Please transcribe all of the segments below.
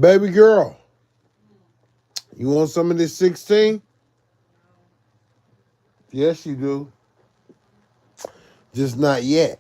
Baby girl, you want some of this 16? Yes, you do. Just not yet.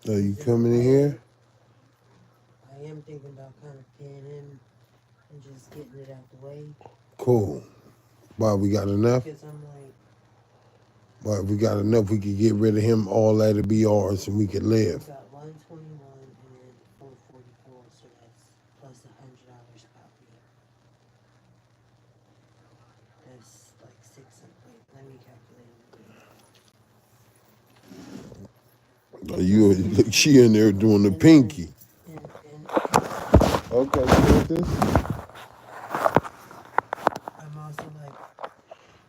Are you coming in here? I am thinking about kind of paying in and just getting it out the way. Cool. Why, we got enough? Because I'm like, Why, if we got enough, we could get rid of him, all that'll be ours, and we could we live. got 121 and then 444, so that's plus $100 probably. That's like wait, let me calculate it. You look, she in there doing the pinky. And Okay, you want this? I'm also like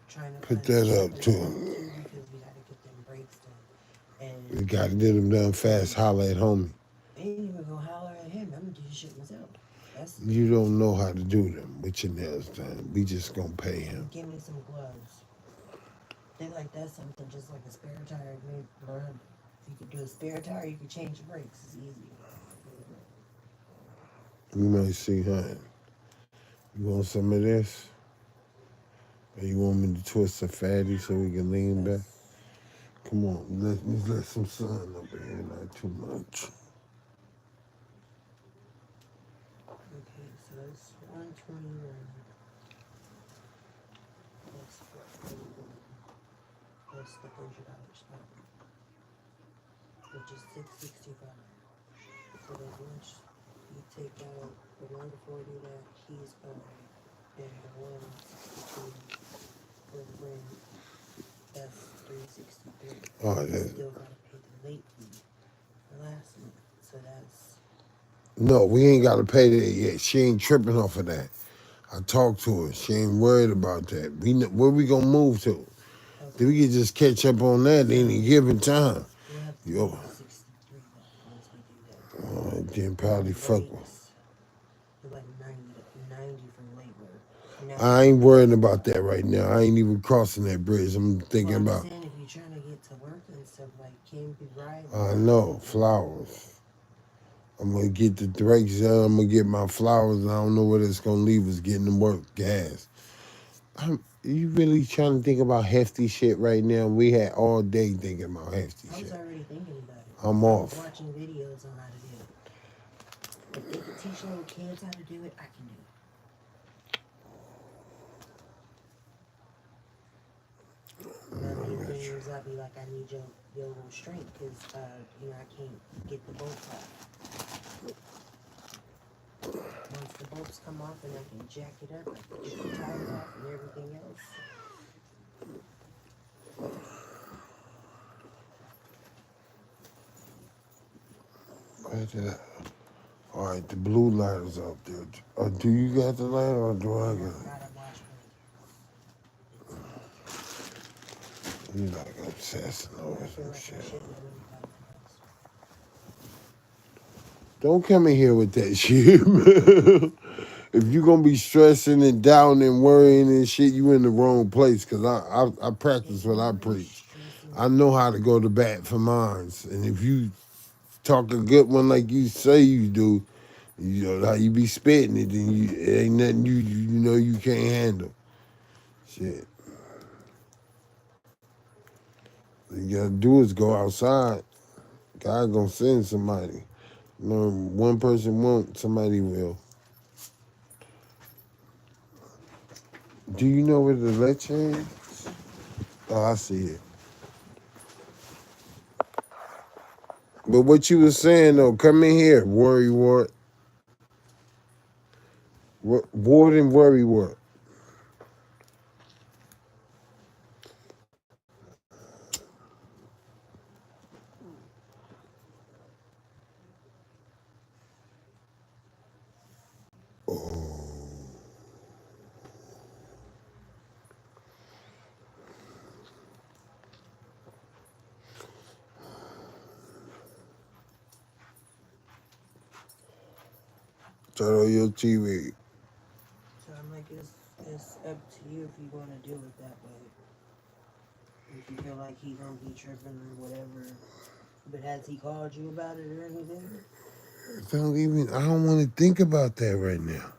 trying to Put find that something up to too. do too because we got to get them brakes done. We And gotta get them done fast. Holler at homie. I ain't even gonna holler at him. I'm gonna do the shit myself. That's You don't know how to do them with your nails done. We just gonna pay him. give me some gloves. They like that's something just like a spare tire. Maybe learn if you could do a spare tire, you could change the brakes. It's easy. You might see, honey. You want some of this? Or you want me to twist a fatty so we can lean back? Come on, let's let some sun up in here, not too much. Okay, so it's 121 plus 441 plus the $100 which is 665. So then once you take out the 140 that he's owing and the 162 for the rent, that's 363. Oh, You that, still gotta pay the late fee for last month. So that's no, we ain't gotta pay that yet. She ain't tripping off of that. I talked to her. She ain't worried about that. Where we gonna move to? Then okay. we can just catch up on that So any given time. we'll have to Yo, pay the 63 though once we do that. then And probably then fuck with. breaks like 90 for labor. I Now, ain't worrying about that right now. I ain't even crossing that bridge. I'm well, thinking I'm about, saying if you're trying to get to work and stuff, like, can't be riding I like know, that. flowers. I'm gonna get the brakes done. I'm gonna get my flowers. And I don't know where it's gonna leave us getting to work, gas. You really trying to think about hefty shit right now? We had all day thinking about hefty I was shit. already thinking about it. I'm I was off. watching videos on how to do it. If they could teach little kids how to do it, I can do it. The main thing is I'd be like, I need your little strength because, I can't get the bolts off. Once the bolts come off and I can jack it up, I can get the tires off and everything else. All right, the blue light is out there. Do you got the light or do I No, got I it? gotta watch You like obsessing when over I feel some like I shit. shouldn't do anything else. Don't come in here with that shit, man. If you gonna be stressing and down and worrying and shit, you in the wrong place. Cause I practice Ain't what I nobody preach. stressing. I know how to go to bat for mines. And if you talk a good one like you say you do, you know how you be spitting it, then it ain't nothing you know you can't handle. Shit. All you gotta do is go outside. God gonna send somebody. No, one person won't, somebody will. Do you know where the leche is? Oh, I see it. But what you was saying though, come in here, worry wart. Ward and worry wart. Turn on your TV. So I'm like, it's up to you if you want to do it that way. If you feel like he gonna be tripping or whatever. But has he called you about it or anything? I don't want to think about that right now.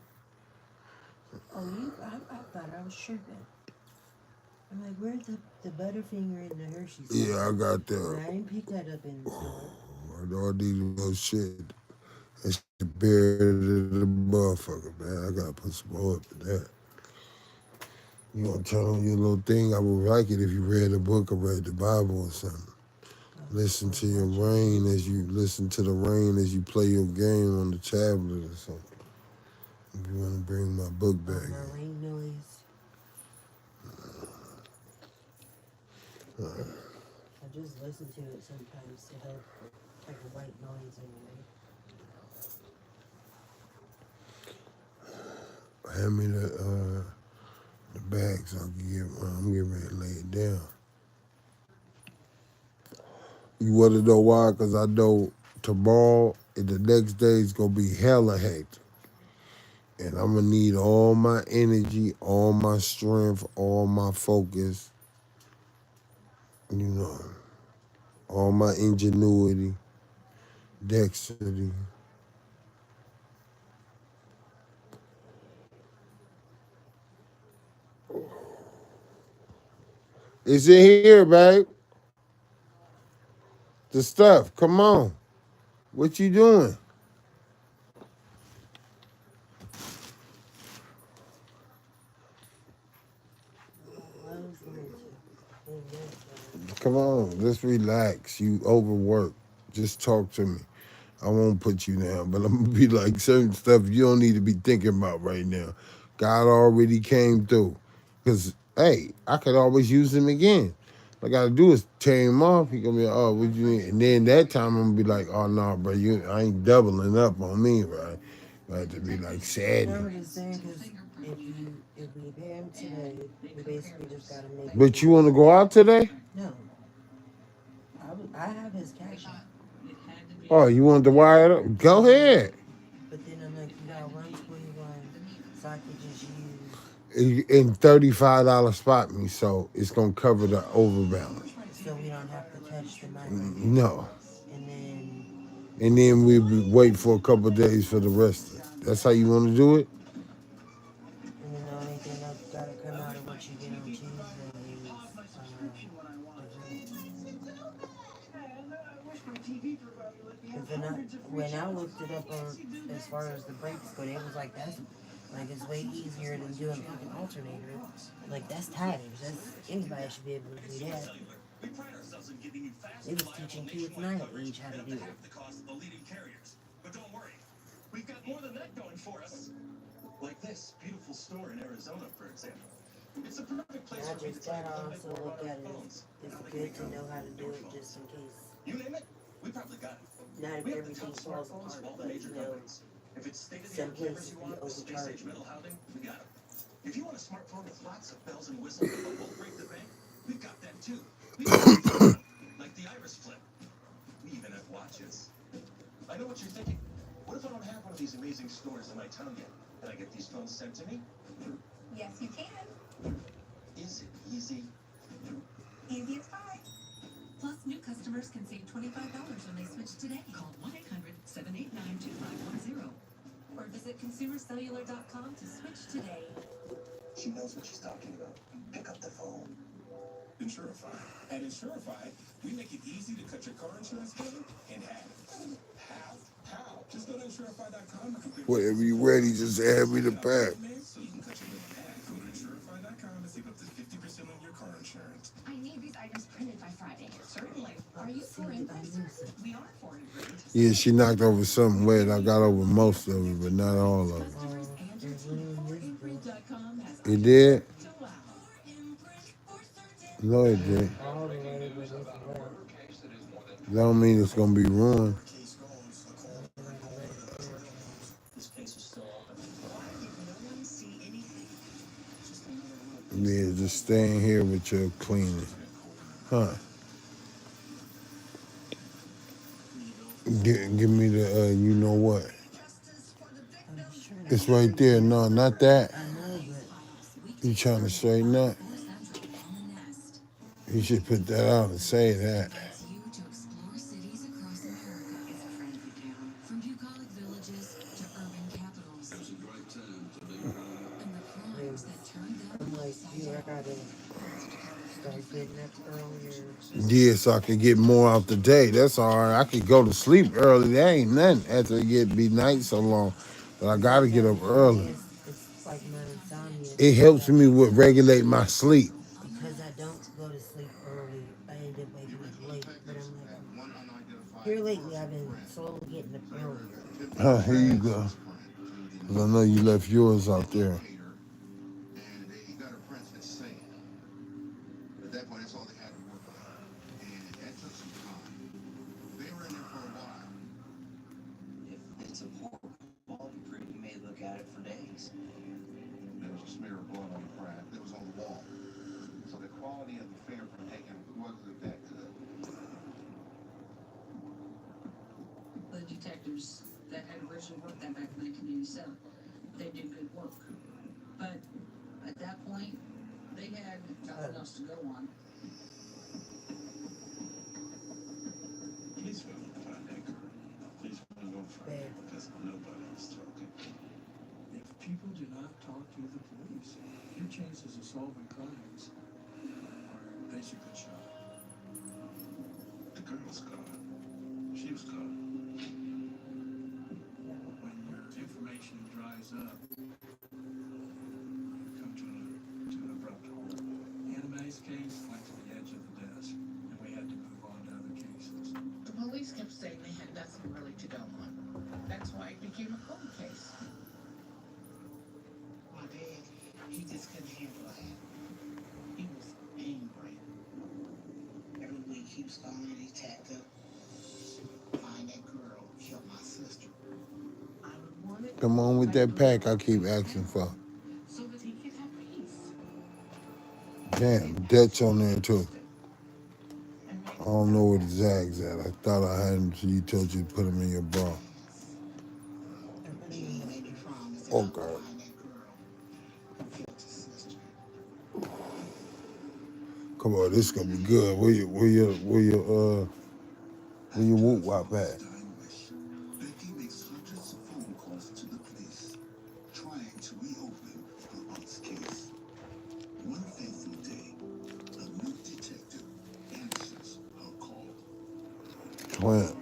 Oh, I thought I was tripping. I'm like, where's the Butterfinger and the Hershey stuff? Yeah, I got But that. I didn't pick that up in the store. All these little shit. That shit buried in the motherfucker, man. I gotta put some more up in that. You gonna turn on your little thing? I would like it if you read a book or read the Bible or something. Listen to your rain as you listen to the rain as you play your game on the tablet or something. If you want to bring my book back. My rain noise. I just listen to it sometimes to help, like a white noise anyway. Hand me the bag so I can I'm getting ready to lay it down. You want to know why? Because I know tomorrow and the next day is going to be hella hectic. And I'm going to need all my energy, all my strength, all my focus, you know, all my ingenuity, dexterity. It's in here, babe. The stuff. Come on. What you doing? I was going to. In that Come on. Let's relax. You overwork. Just talk to me. I won't put you down, but I'm gonna be like certain stuff you don't need to be thinking about right now. God already came through. Cause hey, I could always use him again. All I gotta do is tear him off. He gonna be like, oh, what you mean? And then that time I'm gonna be like, oh no, bro, I ain't doubling up on me, right? I have to be like sad. No, I'm just saying because if we pay him today, we basically just gotta make. But you want to go out today? No, I have his cash app. Oh, you want to wire it up? Go ahead. But then I'm like, you got 121, so I could just use. And $35 spot me, so it's gonna cover the overbalance. So we don't have to touch the night. No. And then. And then we'll wait for a couple of days for the rest of it. That's how you want to do it? And then the only thing that's gotta come out of what you get on Tuesday is when I looked it up on as far as the brakes go, they was like that's like it's way easier than doing fucking alternator. Like that's tires. That's anybody should be able to do that. They was teaching kids my age how to do it. But don't worry, we've got more than that going for us. Like this beautiful store in Arizona, for example. It's a perfect place for just that. I also look at it. It's good to know how to do it just in case. You name it, we probably got it. Not if everything falls apart, but you know, some places we overcharge. We got it. If you want a smartphone with lots of bells and whistles but won't break the bank, we've got that too. We got like the Iris Flip. We even have watches. I know what you're thinking. What if I don't have one of these amazing stores in my town yet? Can I get these phones sent to me? Yes, you can. Is it easy? Easy as pie. Plus, new customers can save $25 when they switch today. Call 1-800-789-2510 or visit consumercellular.com to switch today. She knows what she's talking about. Pick up the phone. Insurify. At Insurify, we make it easy to cut your car insurance bill in half. Half? How? Whenever you ready, just hand me the pack. See, I knew so. Yeah, she knocked over something wet. I got over most of it, but not all of it. It ruined this book. It did? No, it didn't. All the way, but it's wet. That don't mean it's gonna be ruined. I gotta let it clear again. Yeah, just staying here with your cleaning. Huh. Give me the, you know what? I'm just trying to It's get right through there. this. No, not that. I know, but You trying to straighten up? You should put that out and say that. yeah, I'm like you. I gotta start getting up earlier. Yeah, so I could get more out the day. That's all right. I could go to sleep early. That ain't nothing after it get be night so long. But I Yeah, gotta I get gotta up get. early. It's like my insomnia It because helps me with regulate my sleep. I don't go to sleep early. I end up waking up late. But I'm like here lately. I've been slowly getting up earlier. Huh, here you go. Cause I know you left yours out there. Babe, Come on with that pack I keep asking for. Damn, Dutch on there too. I don't know where the Zags at. I thought I had them, so you told you to put them in your bra. I put him in my. Okay. Come on, this gonna be good. Where your whoop wop at? Clamp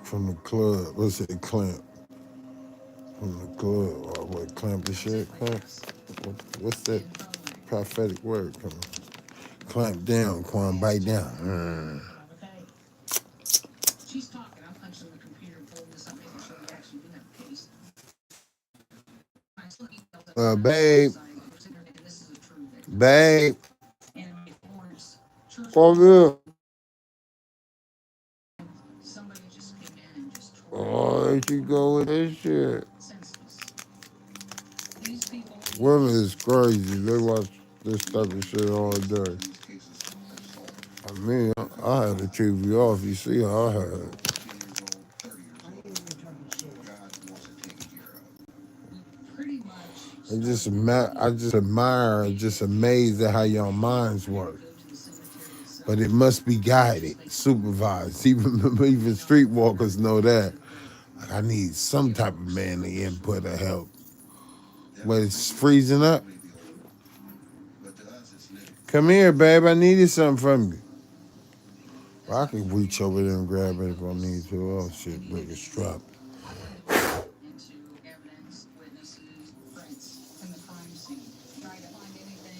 from the club. Let's say clamp from the club. Or what? Clamp the shit. Clamp. What's that prophetic word coming? Clamp down, Quan. Bite down. Babe. Babe. Come here. Oh, there you go with this shit. Women is crazy. They watch this type of shit all day. I mean, I had the TV off. You see how I had it. Why are you in here talking shit? I just admire, just amazed at how your minds work. But it must be guided, supervised. Even streetwalkers know that. Like, I need some type of manly input or help. But it's freezing up. Come here, babe. I needed something from you. Well, I can reach over there and grab it if I need to. Oh shit, look, it's dropped.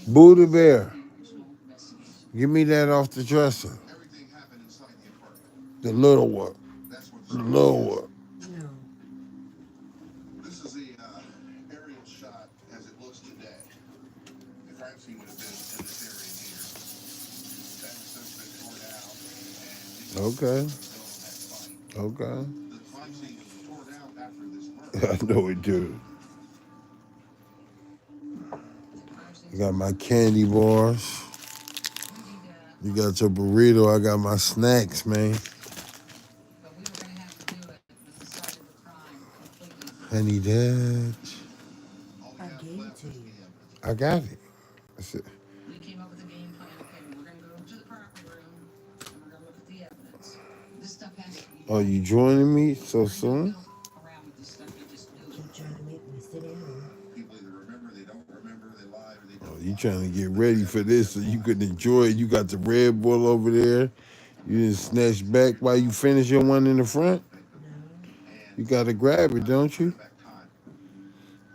Buddha Bear, give me that off the dresser. The little one. The little one. No. Okay. Okay. I know it do. I got my candy bars. You got your burrito. I got my snacks, man. Honey Dutch. I gave it to you. I got it. That's it. Oh, you joining me so soon? Keep trying to make me sit down. Oh, you trying to get ready for this so you can enjoy it. You got the Red Bull over there. You didn't snatch back while you finish your one in the front. No. You got to grab it, don't you?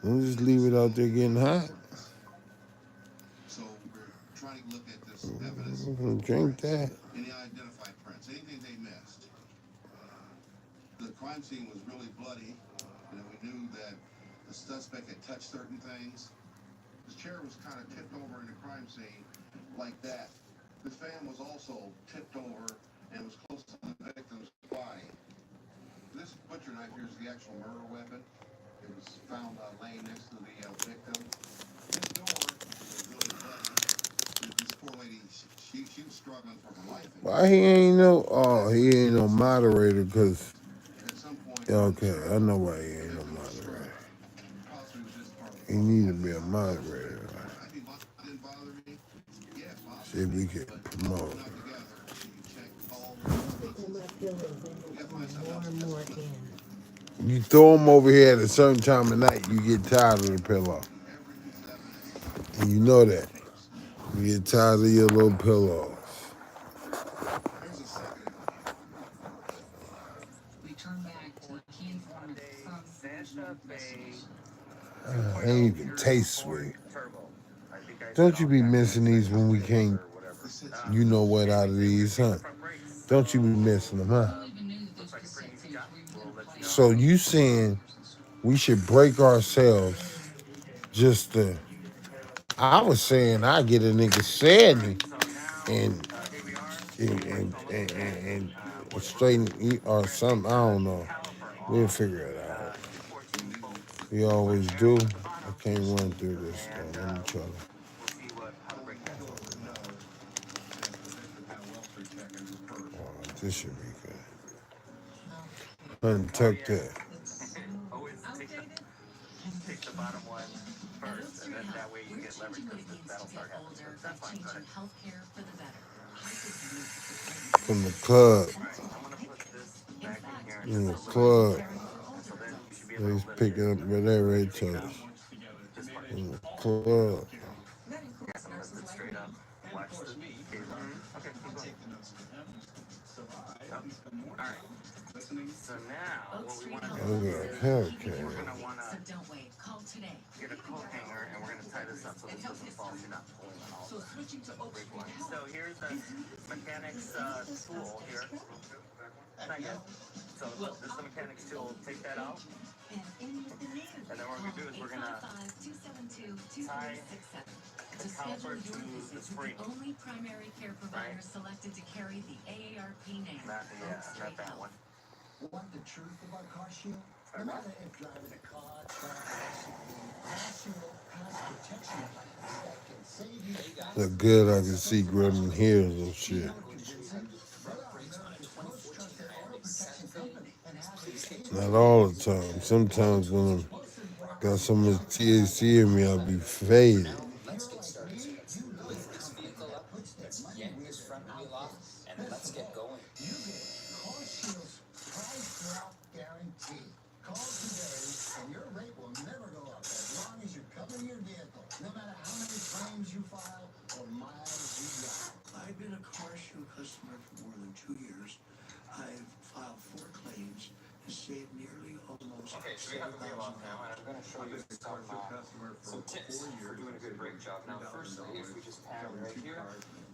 Don't just leave it out there getting hot. I'm gonna drink that. Why he ain't no? Oh, he ain't no moderator because. Okay, I know why he ain't no moderator. He need to be a moderator. See if we can promote. Sticking my pillows in becoming more and more in. You throw them over here at a certain time of night, you get tired of the pillow. And you know that. You get tired of your little pillows. Ain't even taste sweet. Don't you be missing these when we can't, you know what, out of these, huh? Don't you be missing them, huh? So you saying we should break ourselves just to, I was saying I get a nigga 70 and straighten eat or something, I don't know. We'll figure it out. We always do. I can't run through this though. Let me try to. This should be good. Untuck that. From the club. In the club. He's picking up where that Ray Charles. In the club. Okay, okay. Look good, I can see grabbing heels and shit. Not all the time. Sometimes when I got so much THC in me, I'll be faded. I've been a car shoe customer for more than 2 years. I've filed 4 claims, Okay, so we have the wheel off now, and I'm going to show you some tips for doing a good brake job. Now, firstly, if we just pan right here,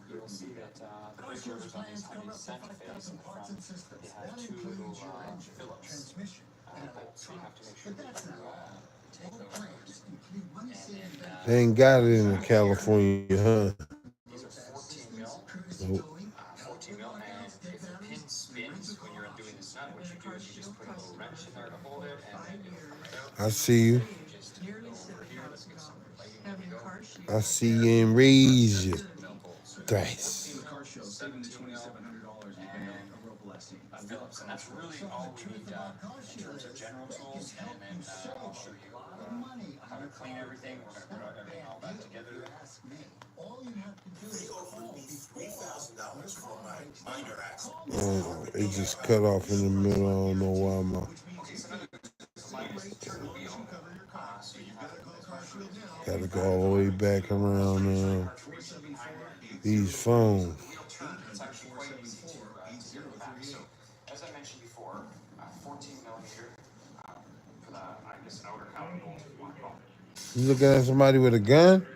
you will see that the brake rotors on these Santa Fe's in the front, they have two little Phillips bolts, so you have to make sure that you take those out. And then, They ain't got it in California, huh? these are 14 mil. Nope. 14 mil, and if the pin spins when you're undoing this nut, what you do is you just put a little wrench in there to hold it, and then it'll come right out. I see you. Just go over here, let's get some lighting. There we go. I see you and raise you. 14 mil bolts. Thrice. 17 mil, and Phillips, and that's really all we need in terms of general tools, and then I'll show you how to clean everything. We're going to put everything all back together. Oh, it just cut off in the middle. I don't know why my. Okay, so another minus wheel. So you have Gotta go all the way back around these phones. it's actually quite easy to get it back. So, as I mentioned before, 14 millimeter for the, I guess, an outer caliber bolt if you want to call it. You looking at somebody with a gun?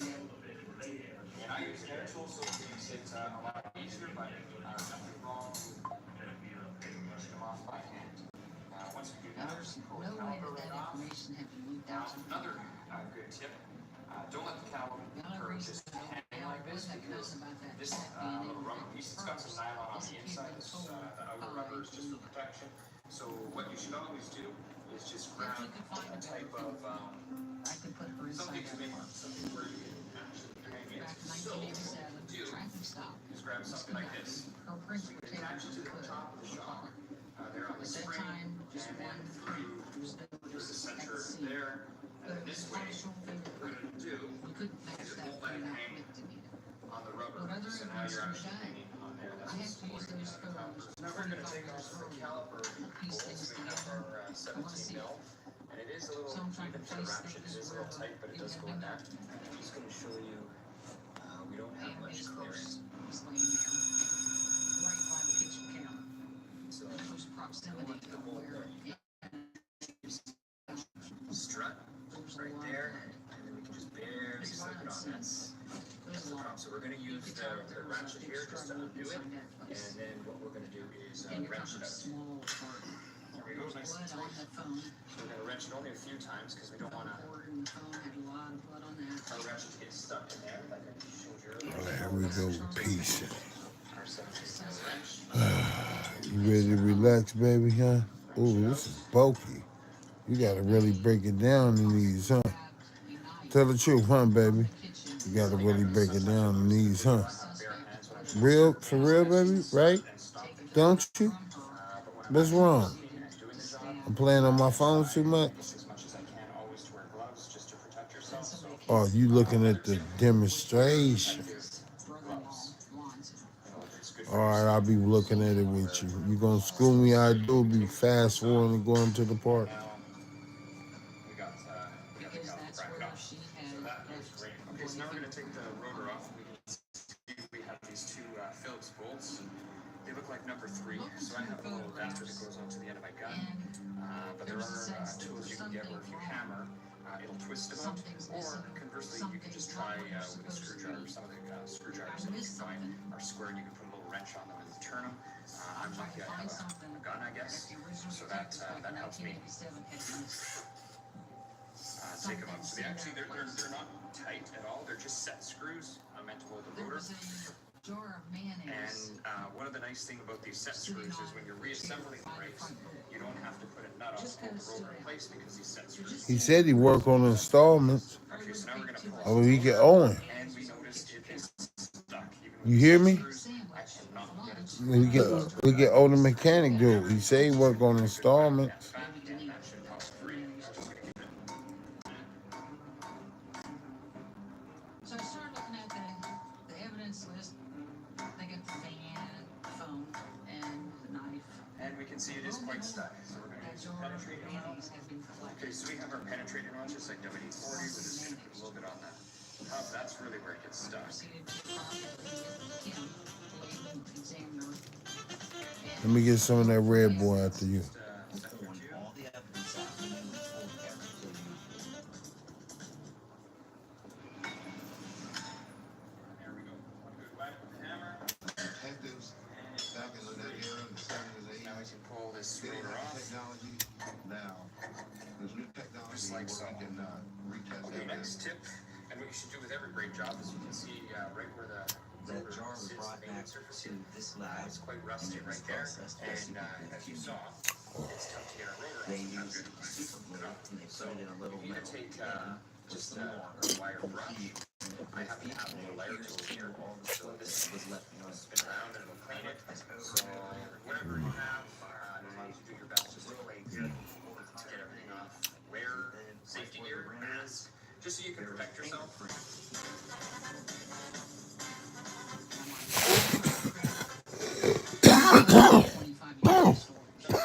And I use an air tool, so it makes it a lot easier, but nothing wrong with pushing them off by hand. Once we do that, we pull the caliper right off. Another good tip, don't let the caliper just hang like this, because this little rubber piece, it's got some nylon on the inside. This the outer rubber is just for protection. So what you should always do is just grab a type of something where you can actually hang it. So what you do is grab something like this. So you can attach it to the top of the shock. There on the spring, and then through the center there. And then this way, what it'll do is it won't let it hang on the rubber. So now you're actually hanging on there. That's what's supporting the caliper. Now we're going to take off the caliper bolts. We have our 17 mil. And it is a little, even for the ratchet, it is a little tight, but it does go in there. I'm just going to show you, we don't have much clearance. So proximity to the bolt strut right there, and then we can just barely slip it on. That's the problem. So we're going to use the ratchet here just to undo it, and then what we're going to do is wrench it out. There we go, nice and tight. So we're going to wrench it only a few times because we don't want our ratchet to get stuck in there, like I showed you earlier. There we go. Peace. Our 17 wrench. You ready to relax, baby, huh? Ooh, this is bulky. You gotta really break it down in these, huh? Tell the truth, huh, baby? You gotta really break it down in these, huh? Real, for real, baby, right? Don't you? What's wrong? I'm playing on my phone too much? Oh, you looking at the demonstration. All right, I'll be looking at it with you. You gonna school me? I do be fast forwarding and going to the park. We got the caliper bracket off. So that is great. Okay, so now we're going to take the rotor off. We have these two Phillips bolts. They look like number 3. So I have a little adapter that goes onto the end of my gun. But there are tools you can get where if you hammer, it'll twist them out. Or conversely, you can just try with a screwdriver. Some of the screwdrivers that you can find are square, and you can put a little wrench on them and turn them. I'm lucky I have a gun, I guess. So that helps me take them up. So they're not tight at all. They're just set screws meant to hold the rotor. And one of the nice things about these set screws is when you're reassembling the brakes, you don't have to put a nut on to hold the rotor in place because these set screws. He said he worked on installments. Okay, so now we're going to pull Oh, he get Owen. and we noticed it is stuck. You hear me? I cannot get it. We get older mechanic dude. He say he work on installments. And that should cost free. So I started looking at the evidence list. They got the van, the phone, and the knife. And we can see it is quite stuck. So we're going to use some penetrating oil. Okay, so we have our penetrating oil just like WD-40. We're just going to put a little bit on that. That's really where it gets stuck. Proceeded to properly with Kim to Let me get some of that Red Bull after you. There we go. One good whack with the hammer. Detectives back in that era in the 70s, 80s. Now we can pull this rotor off. Technology. Now, there's new technology Just like where so. we can retest Okay, everything. next tip, and what you should do with every brake job is you can see right where the That rotor jar was sits, brought the main back surface to here. this lab. It's quite rusty and it right was there, processed by and superglue. as you saw, it's tough to get a rotor off. They It's not use good. superglue and they So put it in a little you either metal take pan with just some a water wire and brush. heat. I happen to have a little layer tool here, all the so stuff this that was left will behind. spin around and it'll clean it. So whatever you have, as long as you do your best, just to play good to get everything off. Wear safety gear, mask, just so you can protect yourself.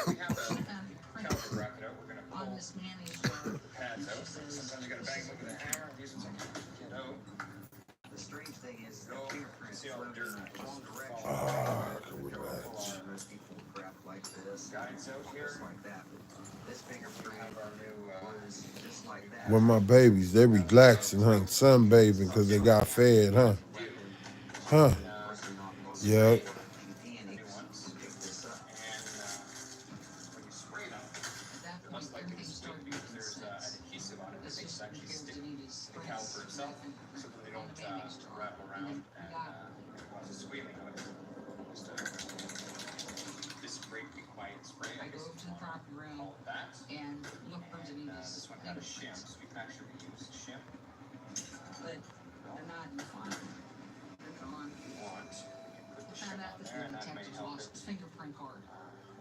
We have a caliper bracket out. We're gonna pull the pads out. Sometimes you gotta bang them with a hammer. These ones I get out. The strange thing is Go. the fingerprints See all the dirt. in the wrong direction. Relax. Most people grab like this, Guides out here. just like that. This We fingerprint have our new was just like that. When my babies, they relaxing, huh? Sunbathing because they got fed, huh? Huh? Yeah. new ones. And when you spray them, they're less likely to stick because there's an adhesive on it that makes it actually stick to the caliper itself, so that they don't rattle around and cause a squealing noise. Just this brake be quiet spray. I guess drove to you the wanna property room call it that. and looked And underneath this one had a shim, so you can actually use the shim. but they're not in the file. They're gone. If you want, you can put the shim Found out on that there, the and that may detectives help lost it his fingerprint card.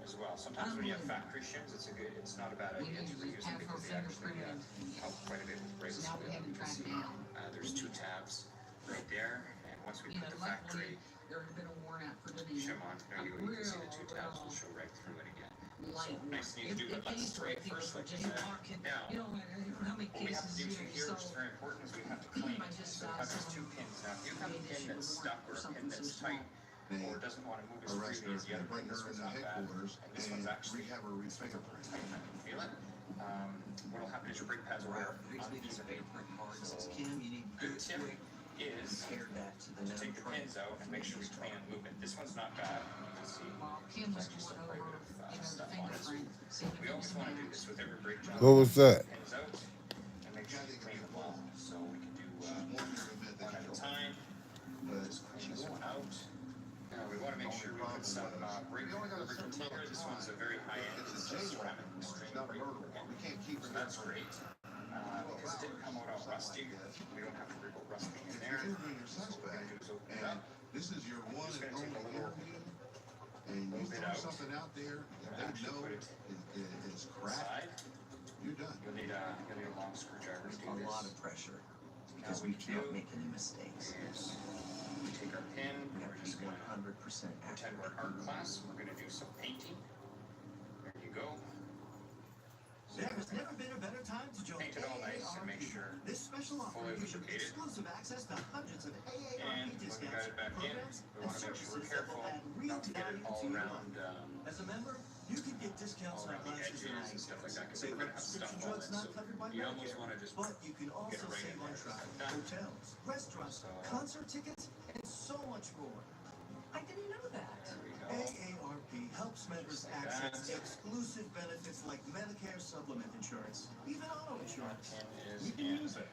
as well. Sometimes when you have factory shims, it's not a bad We idea need to to reuse them have her because they actually fingerprinted. help quite a bit with brakes. So now we You haven't can tracked see down. there's two tabs right there, and once we You put know, the factory luckily, there had been a warrant out for Danita. shim on, there you go. You can see the two tabs will show right through it again. Light So nice and warrant. easy to do, but let's spray it first, like you said. Now, You know, how many what we have to cases do you here, know, which is so very important, is we have to clean. I just So it has these two pins. Now, if you have a pin that's stuck or a pin that's tight or doesn't want to move as Arrest freely her as the other and bring pin, this her in one's the not bad. headquarters And this one's and actually rehab her fingerprint. tight. I can feel it. What'll happen is your brake pads will wear Brings me to the unevenly. fingerprint card and says, Kim, you need to do Good it tip quick. is Compare that to the to take the known pins out and make sure we clean and move it. This one's not bad. You can see while Kim was there's going actually over, some quite a bit of you know, the stuff on it. fingerprint, seeing if We it always was want to do matched. this with every brake job. What was that? Pins out and make sure you clean them all. So we can do She's one year of it one that at a you time. but Just clean this one out. Now we want to make sure we put some brake rubber container. This one's a very high end. it's It's a a jaywalk. ceramic It's string not a brake. murder warrant. We can't keep So her that's there. great. Because it didn't come out all rusty. We don't have to wriggle rusting in If there. you're interviewing your So what we're suspect gonna do is open it and up. this is your one Just and gonna take only a little interview, and you bit throw out. something out there that they Actually know put it is crap, Side. you're done. You'll need a long screwdriver to do A lot this. of pressure Now because what we you cannot do make any mistakes. is we take our pin. We have We're to just be gonna 100% pretend we're accurate. in art class. We're gonna do some painting. There you go. There has never been a better time to join Paint it all nice and make AARP. sure This special offer fully gives you lubricated. exclusive access to hundreds of And AARP when we got discounts, it back in, programs, we and want to make sure we're services that careful will add real not to get it value all to your around, life. As a member, you can get discounts all on around the glasses edges and and stuff like that. Because Save we're on gonna have stuff prescription all drugs in, not so covered by you almost Medicare. want to just But you can also right in save on there. travel, Done. hotels, restaurants, So- concert tickets, and so much more. I didn't know that. There we go. AARP helps members Just like access that. exclusive benefits like Medicare supplement insurance, even auto insurance. Pin is You can in. use it.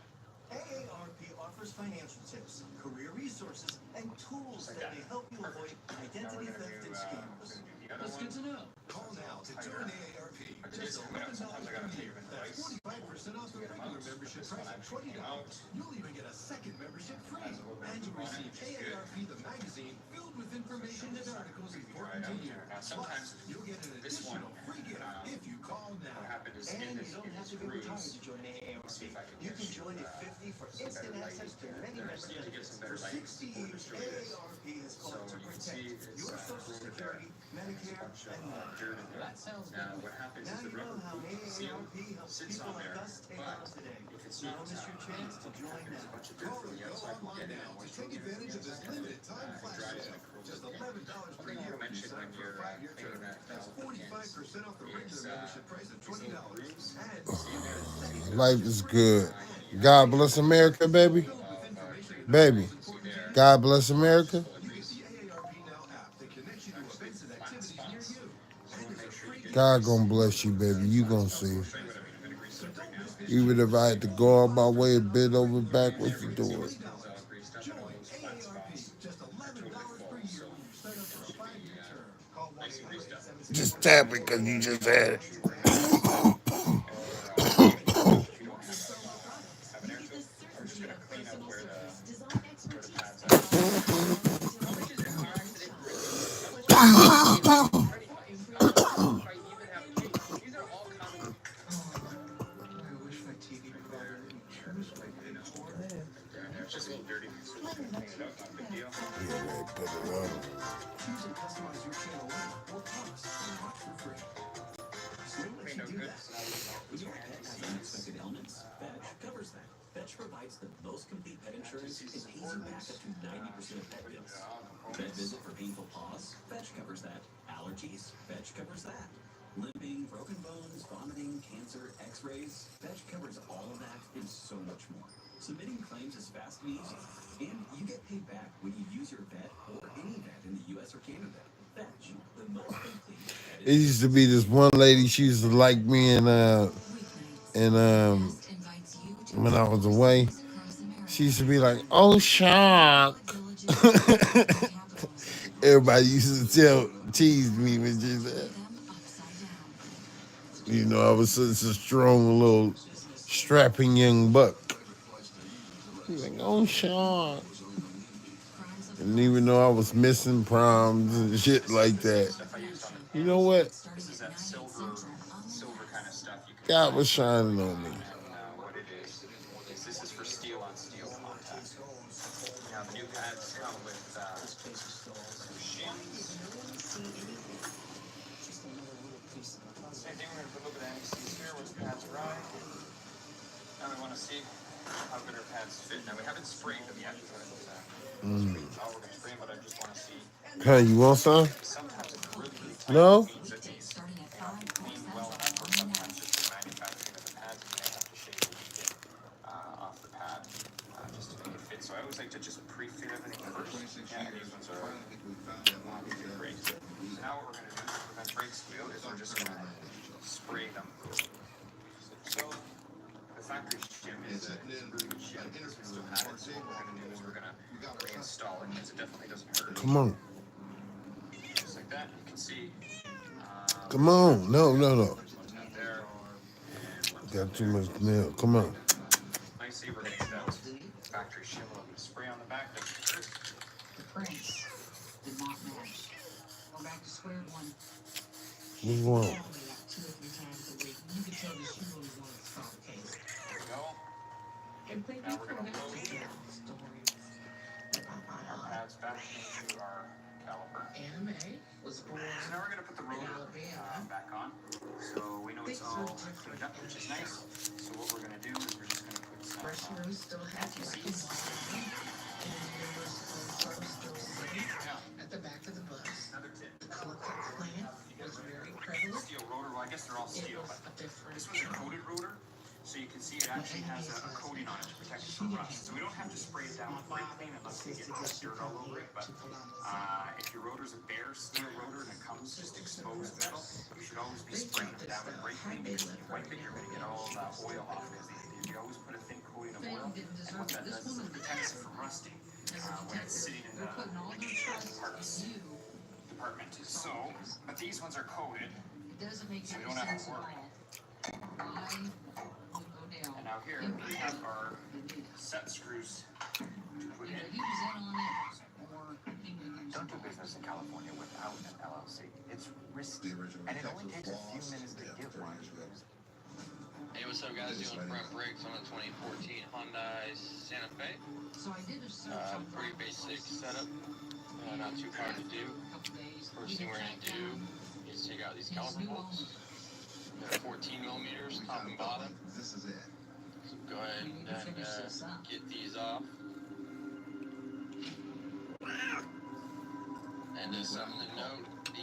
AARP offers financial tips, career resources, and tools Just like that that. may help you avoid Now identity we're gonna theft do, and scams. the other That's one. good to know. Call now to Tighter. join AARP. But it is coming out. Sometimes I gotta pay even That's twice. 45% off the Get 'em out. regular membership This one price of actually came out. $20. You'll even get a second membership free. Has a little bit And of you on it, receive which is good. AARP the magazine filled with information and articles Dry important to out you. there. Now sometimes Plus, you'll get an this one, additional free gift if you Call now. What happened is And in you this don't have to be cruise, retired to join see if I AARP. can You get can you, join at 50 for some instant better access to lighting. many There's, member you need to get benefits. some For better lighting. 60 We'll years, just show you this. AARP has So fought to you can protect see it's your Social groomed there. Security, There's Medicare, a bunch of and more. dirt in there. That sounds Now good. what happens Now is the you know rubber how seal AARP helps sits people on like there, us take but on today. if it's You not don't miss your chance to join there's a now. bunch of dirt from the outside will get in, and once you get it from the outside, it dries and it curls Just again. $11 One per thing I year want to when you mention sign when up for you're a 5-year cleaning term. that That's valve pins 45% off the is regular membership price of these little $20. grooves. And See there? Life is good. God bless America, baby. Baby. See there? God bless America. you get the AARP Now app that connects you to events and activities near you. And there's a free God gonna bless you, baby. You gonna see. Show you what I mean. I'm gonna grease it up right now. Even if I had to go on my way, bend over backwards to do it. Everything's all greased up and all those flat spots just are $11 totally per full. year So when you sign up for a 5-year term. Call nice and greased up. Just tap it because you just had it. Or if you don't have an air tool, we're just gonna clean up where the pads are. How much is your car accident printing? How much is your party fights? Before you even have a kid? These are all common. I wish my TV provider didn't choose my big four. It's just a little dirty, so we're just gonna clean it up. Not a big deal. Yeah, man, put it on. Choose and customize your channel or pause and watch for free. Sling lets Cleaned you out do good. that. So now we can When your pet has unexpected ailments, Fetch covers that. Fetch provides the most complete pet insurance and pays you back up to 90% of pet bills. Vet visit for painful paws, Fetch covers that. Allergies, Fetch covers that. Limping, broken bones, vomiting, cancer, x-rays, Fetch covers all of that and so much more. Submitting claims is fast and easy. And you get paid back when you use your vet or any vet in the US or Canada. Fetch, the most complete pet It used to be this one lady. She used to like me, and when I was away, she used to be like, "Oh, Shock." Everybody used to tease me when she said, you know, I was such a strong little strapping young buck. She's like, "Oh, Shock." And even though I was missing proms and shit like that, stuff I used on the you know what? This is that silver kind of stuff you can God buy. was shining on me. And what it is this is for steel on steel contact. Now the new pads come with shims. Same thing, we're gonna put a little bit of anti-seize here once the pads dry. Now we want to see how good our pads fit. Now we haven't sprayed them yet. We're gonna spray them, but I just want to see. Hey, you want some? Sometimes it's really, really tight. No? It means that these clean well enough, or sometimes just the manufacturing of the pads, you may have to shave a wee bit off the pad just to make it fit. So I always like to just pre-fit everything first. 26 Yeah, years, these ones I are think we found that one. great. So now what we're going to do to prevent brake squeal is we're just going to spray them. So the factory shim is a really good shim. It's still padded, so what we're going to do is we're going to reinstall it because it definitely doesn't hurt. Come on. Just like that, you can see. Come on. No. One's not there. Got too much nail. Come on. Nicely, we're going to get that factory shim a little bit of spray on the back. Doesn't hurt. The prints did not match. Go back to square one. What's wrong? Call me 2 or 3 times a week. You can tell me she really wanted to solve the case. There we go. And play Now we're gonna people load stories about my our aunt. pads back into our caliper. Anime was born So now we're going to put the rotor back on. So we know it's all cleaned up, which is nice. So what we're going to do is we're just going to put some Fresh Rose still has black and white. And Universal Photo still sitting at the back of the bus. another tip. The color plant was very prevalent. Steel rotor. Well, I guess they're all It steel, was but a different. this one's a coated rotor. So you can see it actually has a coating on it to protect it from rust. So we don't have to spray it down with brake clean unless we get dirt all over it. But if your rotor's a bare steel rotor and it comes just exposed metal, you should always be spraying them down with brake clean because if you wipe it, you're going to get all that oil off. Because if you always put a thin coating of oil, and what that does is it protects it from rusting when it's sitting in the parts department. So, but these ones are coated. It doesn't make So any we don't have sense to at worry. all. Why you go down? And now here we have our set screws to put Either in. he was in on it or he knew he was Don't do involved. business in California without an LLC. It's it's risky. And it only takes a few minutes to get one. Hey, what's up, guys? Doing front brakes on a 2014 Hyundai Santa Fe. So I did a search on Pretty basic setup. Not too hard to do. First thing we're going to do is take out these caliper bolts. They're 14 millimeters, top and bottom. This is it. So go ahead and get these off. And just something to note, the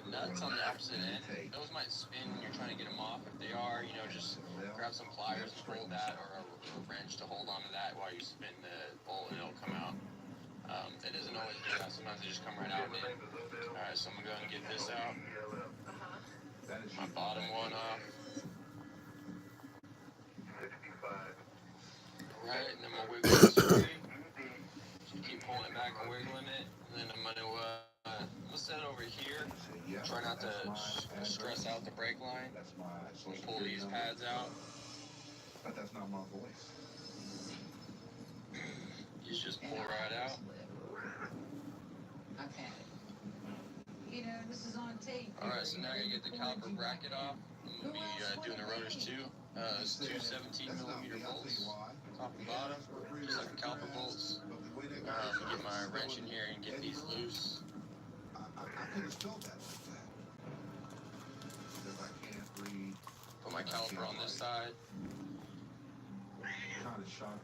nuts on the opposite end, those might spin when you're trying to get them off. If they are, you know, just grab some pliers and hold that, or a wrench to hold onto that while you spin the bolt and it'll come out. It doesn't always do that. Sometimes they just come right out and in. Alright, so I'm going to go ahead and get this out. My bottom one off. Alright, and then I'm going to wiggle this free. Just keep pulling it back and wiggling it. And then I'm going to set it over here. Try not to stress out the brake line. So pull these pads out. But that's not my voice. You just pull right out. Okay. You know, this is on tape. Alright, so now I gotta get the caliper bracket off. I'm gonna be doing the rotors too. It's two 17mm bolts, top and bottom, just like the caliper bolts. Get my wrench in here and get these loose. I could have spelled that like that. Because I can't read. Put my caliper on this side.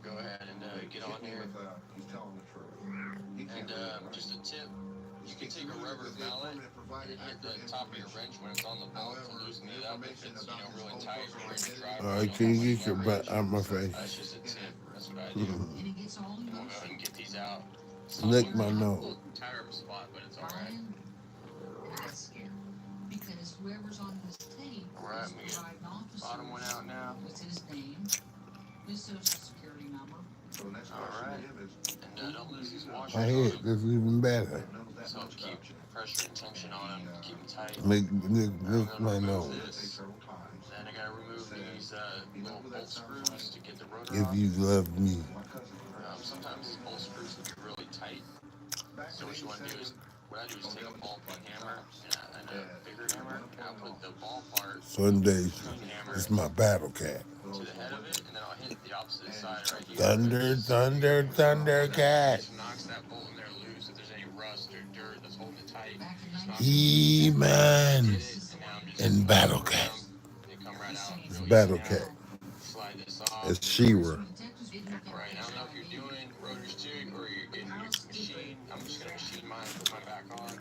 Go ahead and get on here. He's telling the truth. And just a tip. You can take a rubber mallet and hit the top of your wrench when it's on the bolt to loosen it up if it's, you know, really tight or in the driver. Alright, can you get your butt out my face? That's just a tip. That's what I do. And we'll go ahead and get these out. Lick my nose. Tighter of a spot, but it's alright. That's scary. Because whoever's on this tape Alright, is we the get right officer. bottom one out now. What's his name? His social security number. Alright. And don't lose these washers. My head, that's even better. So keep pressure and tension on them, keep them tight. Lick my nose. This. Then I gotta remove these little bolt screws to get the rotor If off. you love me. Sometimes these bolt screws can be really tight. So what you want to do is, what I do is take a ballpoint hammer and a bigger hammer, and I'll put the ball part Sundays, hammer it's my battle cat. to the head of it, and then I'll hit the opposite side right here. Thunder, thunder, thunder cat. Just knocks that bolt in there loose. If there's any rust or dirt that's holding it tight, just knock He-Man it, and now I'm just and Battle Cat. They come right out. It's Really Battle easy now. Cat. Slide this off. It's She-Ra. Right, I don't know if you're doing rotors too, or you're getting your machine. I'm just gonna machine mine and put mine back on.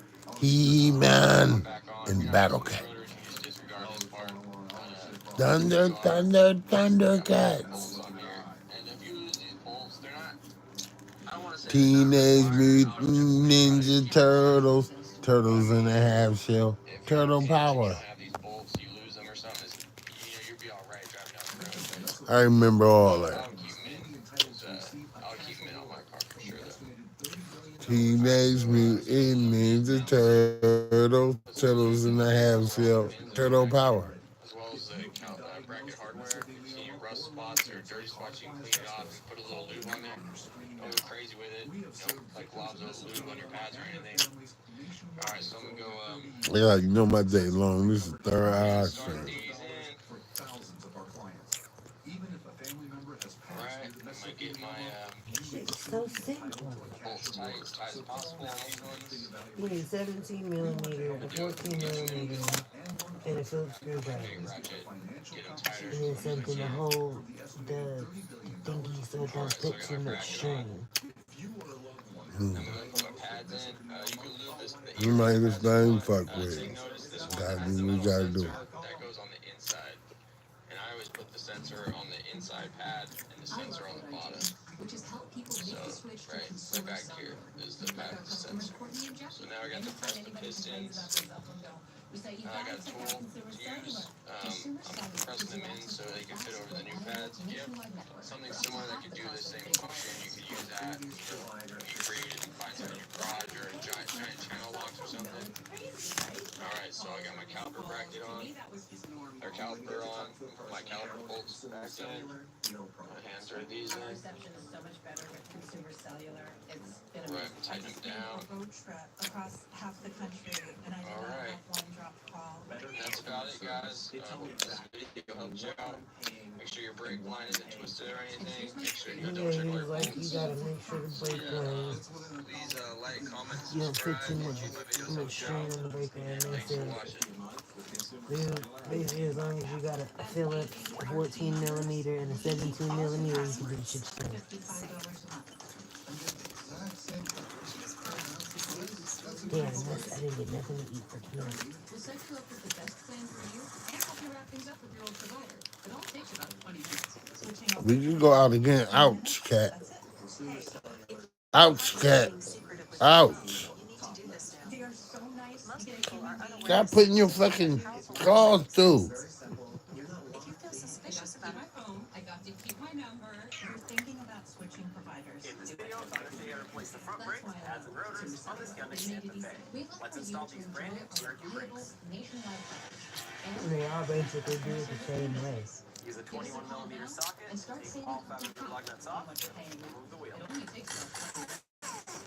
He-Man and Battle Cat. Rotors, you just disregard this part. Thunder, thunder, thunder cat. Bolts on here. And if you lose these bolts, they're not. I don't want to say Teenage Mutant Ninja Turtles. Turtles in a half shell. Turtle if you power. don't have these bolts, you lose them or something. You know, you'll be all right driving down the road. I remember all that. I'll keep them in. I'll keep them in on my car for sure, though. Teenage Mutant Ninja Turtles. Turtles in a half shell. Turtle power. As well as the bracket hardware. If you see any rust spots or dirty spots, you can clean it off and put a little lube on there. Don't go crazy with it. You know, like globs of lube on your pads or anything. Alright, so I'm gonna go Yeah, you know my day long. This is third eye start strain. these in. For thousands of our clients. Even if a family member has passed Alright, through the I'm gonna get my Shit's so simple. bolts tight as possible on these ones. You need 17mm, a 14mm, and a Phillips screwdriver. Ratchet, get them tighter. And then something to hold the thingy so it don't put too much strain. I'm gonna put my pads in. You can lube this. You might just not fuck Take with. notice this one Gotta has do the what you little gotta do. sensor that goes on the inside. And I always put the sensor on the inside pad and the sensor on the bottom. Which has helped people make the switch to Right consumer back cellular. here is the pad with the sensor. So now I got to press the pistons. I got a tool to use. I'm pressing them in so they can fit over the new pads. Yep. Something similar that could do the same function. You could use that for you created and find something in your garage or a giant channel locks or something. Alright, so I got my caliper bracket on. Or caliper on. My caliper bolts back in. My enter these Our in. reception is so much better with consumer cellular. It's been Right, amazing. I tighten them just came down. from a road trip across half the country, and I did All not right. have one drop call. That's about it, guys. Hope this video helps you out. Make sure your brake line isn't twisted or anything. Make sure you double Yeah, check he all was your like, you bolts. gotta make sure the So brake yeah, line, please like, comment, you don't put subscribe. Hopefully my too videos much helped you strain out. on the brake line. And They thanks for said, watching. basically, as long as you got a Phillips, a 14 millimeter, and a 17 millimeter, you can do shit straight. $55 a month. Damn, I didn't get nothing to eat for tonight. We'll set you up with the best plan for you and help you wrap things up with your old provider. It all takes about 20 minutes. Switching over Did you go out again? Ouch, cat. that's it. Ouch, cat. Ouch. They are so nice. You get a human being. Stop putting your fucking claws through. If you feel suspicious about my phone, I got to keep my number. You're thinking about switching providers. In this video, I'm going to show you how to replace the front brakes, pads, and rotors on this Hyundai Santa Fe. Let's install these brand new TRQ brakes. Nationwide coverage. They all basically do it the same way. Use a 21mm socket, take all fabric lug nuts off, and remove the wheel. It only takes a couple.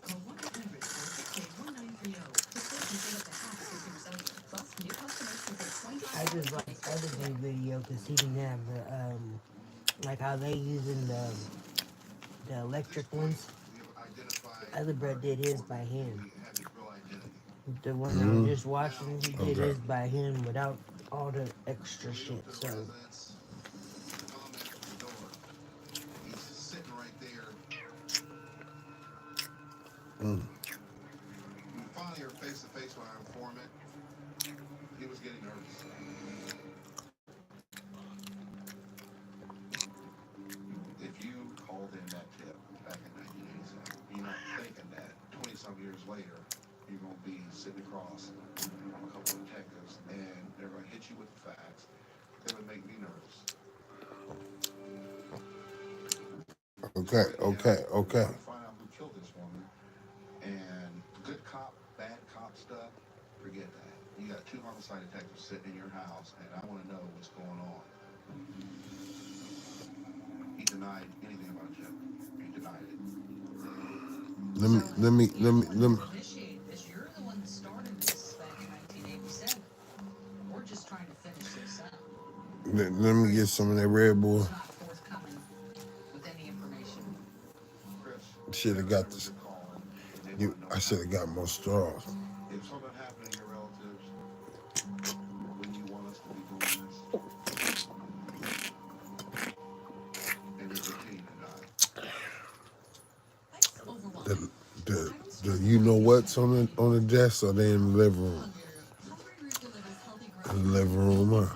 Call 1-800-468-1930 to switch and save up to half with your cellular. Plus, new customers can save I just like other dude video because he didn't have the, like how they using the electric ones. Other bro did his by hand. The one I was just watching, he did his by hand without all the extra shit. So He's sitting right there. We finally are face to face with our informant. He was getting nervous. If you called in that tip back in 1987, you're not thinking that 20 some years later, you're going to be sitting across from a couple of detectives and they're going to hit you with the facts. It would make me nervous. Okay. Find out who killed this woman. And good cop, bad cop stuff, forget that. You got 2 homicide detectives sitting in your house, and I want to know what's going on. He denied anything about Jeff. He denied it. Let me. initiate this. You're the one that started this back in 1987. We're just trying to finish this up. Let me get some of that Red Bull. Not forthcoming with any information. Chris, Should have got this. calling, and they wanna know I should have got more straws. if something happened to your relatives, when you want us to be doing this, and they continue to die. That's overwhelming. The you know what's on the desk, or they in the living room? In the living room, huh?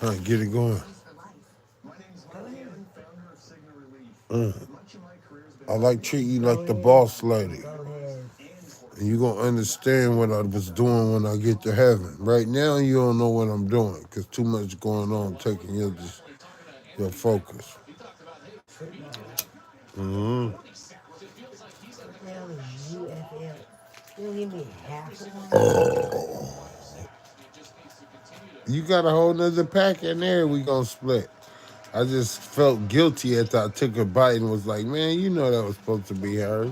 Huh, get it going. My name is Mike Hannon, founder of Cigna Relief. Much of my career has been I like treating you like the boss lady. go ahead. And you going to understand what I was doing when I get to heaven. Right now, you don't know what I'm doing because too much going on taking your focus. Mm-hmm. What the hell is UFL? You don't give me half of one? You got a whole nother pack in there we going to split. I just felt guilty after I took a bite and was like, man, you know that was supposed to be hers.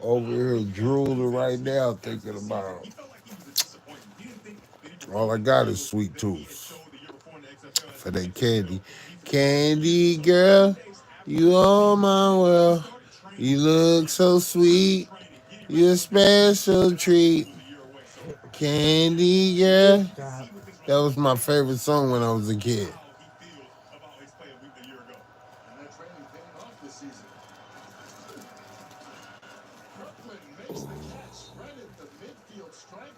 Over here drooling right now thinking about it. All I got is sweet tooth for that candy. Candy girl, you are my world. You look so sweet. You a special treat. Candy girl. Stop. That was my favorite song when I was a kid. And that training paying off this season. Brooklyn makes the catch right at the midfield stripe.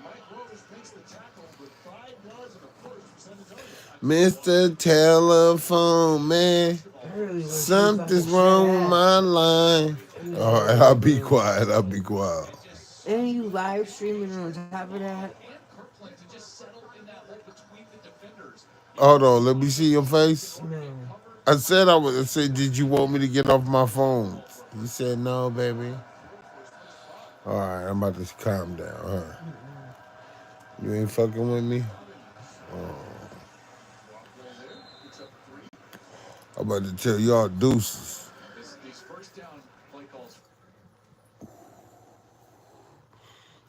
Mike Rose makes the tackle with 5 yards and a push for San Antonio. Mr. Telephone Man, I really wish you something's fucking wrong shut with up. my line. All right, I'll be quiet. And you live streaming on top of that? Hold on, let me see your face. No. I said, did you want me to get off my phone? You said no, baby. All right, I'm about to calm down, huh? Mm-mm. You ain't fucking with me? I'm about to tell y'all deuces. These first down play calls.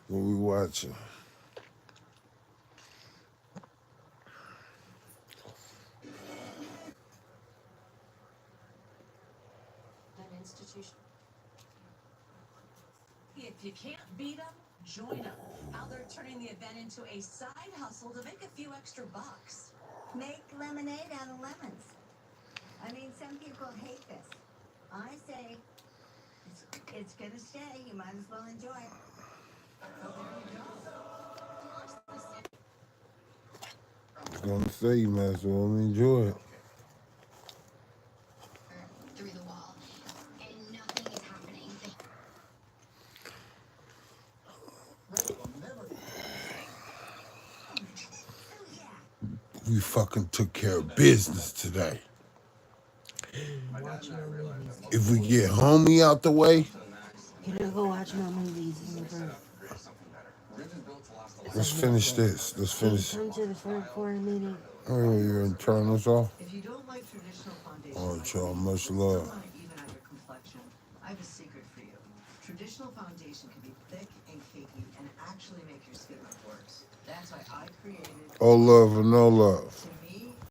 What we watching? An institution. If you can't beat them, join them. How they're turning the event into a side hustle to make a few extra bucks. Make lemonade out of lemons. I mean, some people hate this. I say it's gonna stay. You might as well enjoy it. I was gonna say you might as well enjoy it. Through the wall, and nothing is happening. We fucking took care of business today. Watch no movies. If we get homie out the way, You're gonna go watch no movies in the first. let's finish this. Let's Can you finish. come to the front for a minute? Oh, you're gonna turn us off? If you don't like traditional foundation, All right, like y'all. me, Much still love. want to even out your complexion, I have a secret for you. Traditional foundation can be thick and cakey and actually make your skin look worse. That's why I created Oh, love or no love.